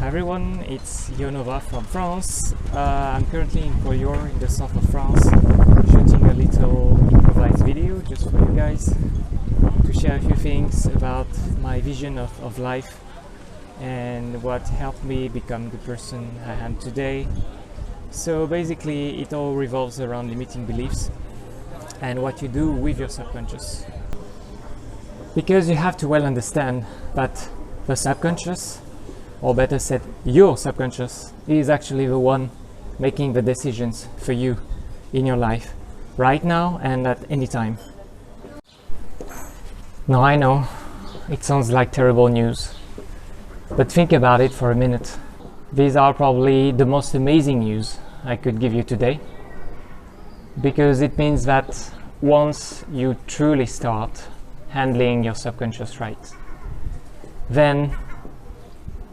Hi everyone, it's Yonova from France. I'm currently in Collioure in the south of France, shooting a little improvised video just for you guys to share a few things about my vision of life and what helped me become the person I am today. So basically it all revolves around limiting beliefs and what you do with your subconscious. Because you have to well understand that the subconscious, or better said, your subconscious, is actually the one making the decisions for you in your life, right now and at any time. Now I know, it sounds like terrible news, but think about it for a minute. These are probably the most amazing news I could give you today, because it means that once you truly start handling your subconscious right, then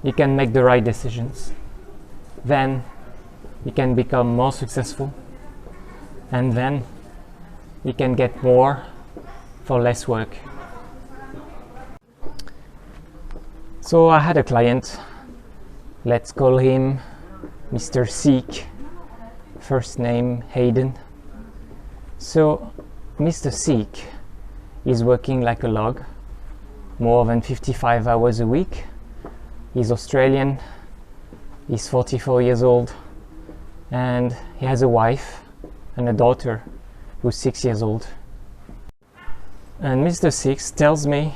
you can make the right decisions. Then you can become more successful, and then you can get more for less work. So I had a client, let's call him Mr. Seek, first name Hayden. So Mr. Seek is working like a log, more than 55 hours a week. He's Australian, he's 44 years old, and he has a wife and a daughter who's 6 years old. And Mr. Six tells me,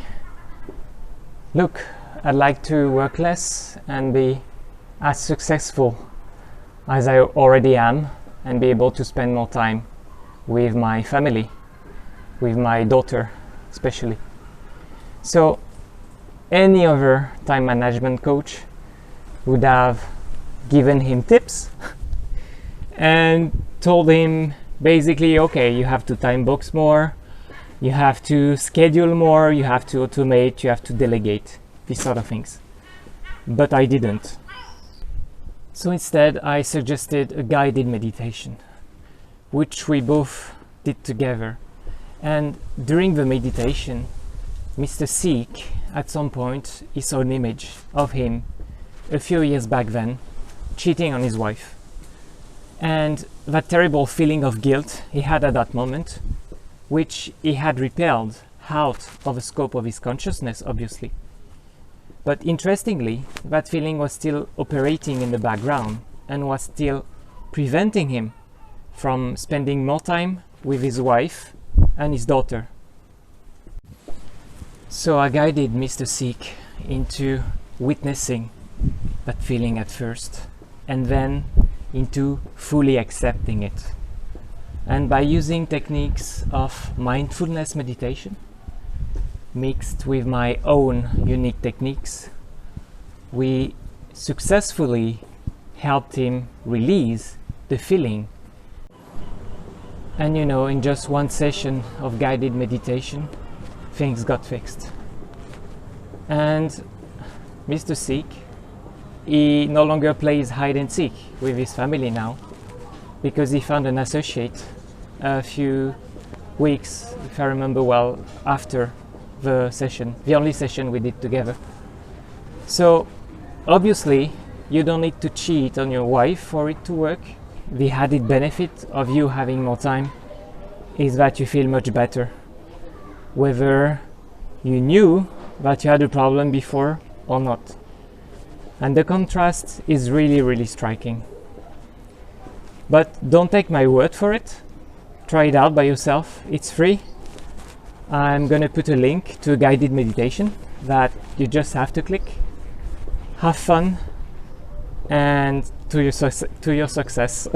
look, I'd like to work less and be as successful as I already am and be able to spend more time with my family, with my daughter especially. So any other time management coach would have given him tips and told him basically, okay, you have to time box more, you have to schedule more, you have to automate, you have to delegate, these sort of things. But I didn't. So instead I suggested a guided meditation, which we both did together. And during the meditation, Mr. Seek, at some point, he saw an image of him a few years back then, cheating on his wife. And that terrible feeling of guilt he had at that moment, which he had repelled out of the scope of his consciousness, obviously. But interestingly, that feeling was still operating in the background and was still preventing him from spending more time with his wife and his daughter. So I guided Mr. Seek into witnessing that feeling at first, and then into fully accepting it. And by using techniques of mindfulness meditation, mixed with my own unique techniques, we successfully helped him release the feeling. And you know, in just one session of guided meditation, things got fixed. And Mr. Seek, he no longer plays hide and seek with his family now, because he found an associate a few weeks, if I remember well, after the session, the only session we did together. So obviously you don't need to cheat on your wife for it to work. The added benefit of you having more time is that you feel much better, whether you knew that you had a problem before or not. And the contrast is really striking. But don't take my word for it. Try it out by yourself. It's free. I'm gonna put a link to a guided meditation that you just have to click. Have fun, and to your success.